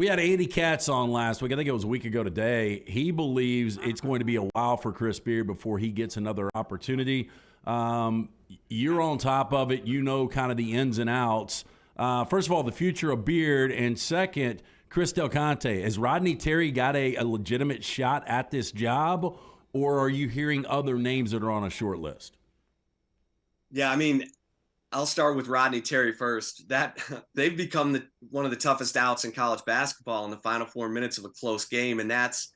We had Andy Katz on last week. I think it was a week ago today. He believes it's going to be a while for Chris Beard before he gets another opportunity. You're on top of it. You know kind of the ins and outs. First of all, the future of Beard, and second, Chris Del Conte. Has Rodney Terry got a legitimate shot at this job, or are you hearing other names that are on a short list? Yeah, I mean, I'll start with Rodney Terry first. That they've become one of the toughest outs in college basketball in the final 4 minutes of a close game, and that's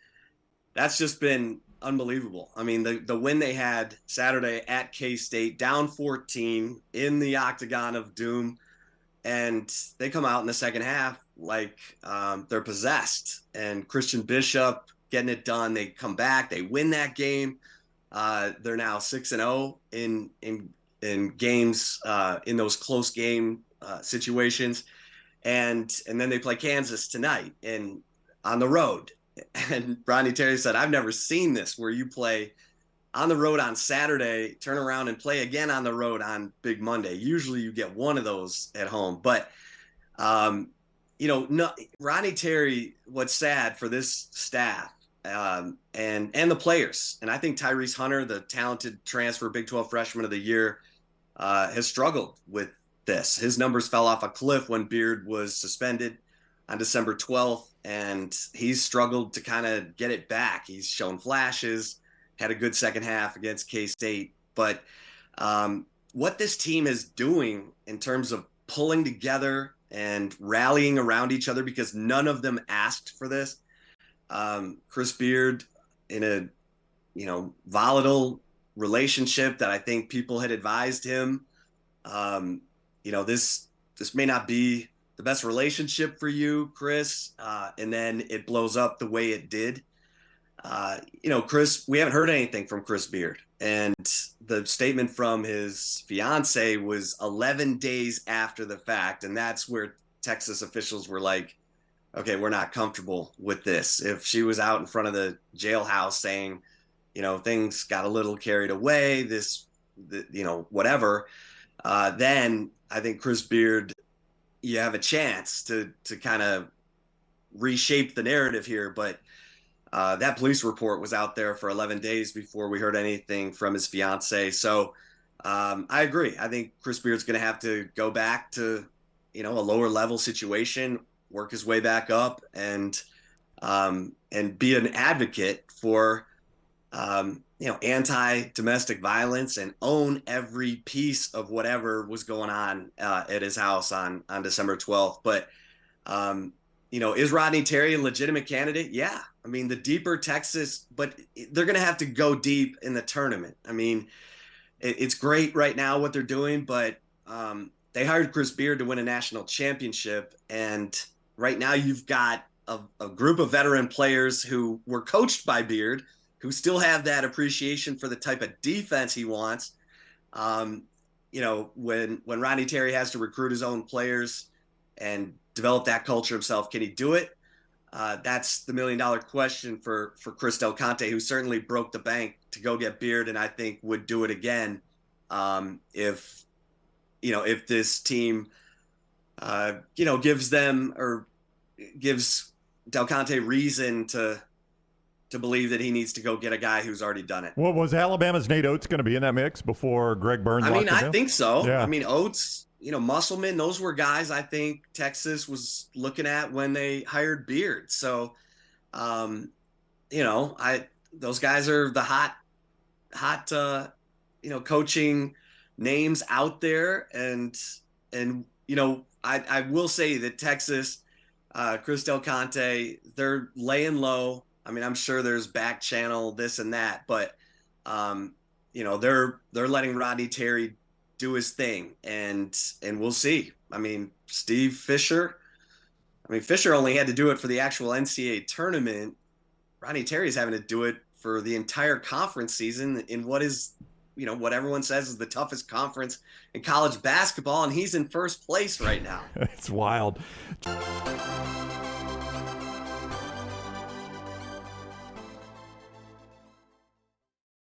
just been unbelievable. I mean, the win they had Saturday at K-State, down 14 in the octagon of doom, and they come out in the second half like they're possessed. And Christian Bishop getting it done. They come back, they win that game. They're now 6-0 in games in those close game situations, and then they play Kansas tonight and on the road. And Rodney Terry said, "I've never seen this where you play on the road on Saturday, turn around and play again on the road on Big Monday. Usually you get one of those at home." But Rodney Terry, what's sad for this staff and the players, and I think Tyrese Hunter, the talented transfer Big 12 freshman of the year, has struggled with this. His numbers fell off a cliff when Beard was suspended on December 12th, and he's struggled to kind of get it back. He's shown flashes, had a good second half against K-State, but what this team is doing in terms of pulling together and rallying around each other, because none of them asked for this. Chris Beard in a volatile relationship that I think people had advised him, this may not be the best relationship for you, Chris. And then it blows up the way it did. Chris, we haven't heard anything from Chris Beard. And the statement from his fiance was 11 days after the fact. And that's where Texas officials were like, okay, we're not comfortable with this. If she was out in front of the jailhouse saying, things got a little carried away, whatever, then I think Chris Beard, you have a chance to kind of reshape the narrative here. But that police report was out there for 11 days before we heard anything from his fiance. So I agree. I think Chris Beard's going to have to go back to, a lower level situation, work his way back up, and be an advocate for, anti-domestic violence, and own every piece of whatever was going on at his house on December 12th. But, is Rodney Terry a legitimate candidate? Yeah. I mean, the deeper Texas, but they're going to have to go deep in the tournament. I mean, it's great right now what they're doing, but they hired Chris Beard to win a national championship. And right now you've got a group of veteran players who were coached by Beard, who still have that appreciation for the type of defense he wants. When Rodney Terry has to recruit his own players and develop that culture himself, can he do it? That's the $1 million question for Chris Del Conte, who certainly broke the bank to go get Beard, and I think would do it again if this team gives Del Conte reason to believe that he needs to go get a guy who's already done it. Well, was Alabama's Nate Oats going to be in that mix before Greg Burns? I think so. Yeah. I mean, Oats, Musselman, those were guys I think Texas was looking at when they hired Beard. So, those guys are the hot, coaching names out there. And I will say that Texas, Chris Del Conte, they're laying low. I mean, I'm sure there's back channel, this and that, but, they're letting Rodney Terry do his thing, and we'll see. I mean, Fisher only had to do it for the actual NCAA tournament. Rodney Terry's having to do it for the entire conference season in what is, what everyone says is the toughest conference in college basketball, and he's in first place right now. It's wild.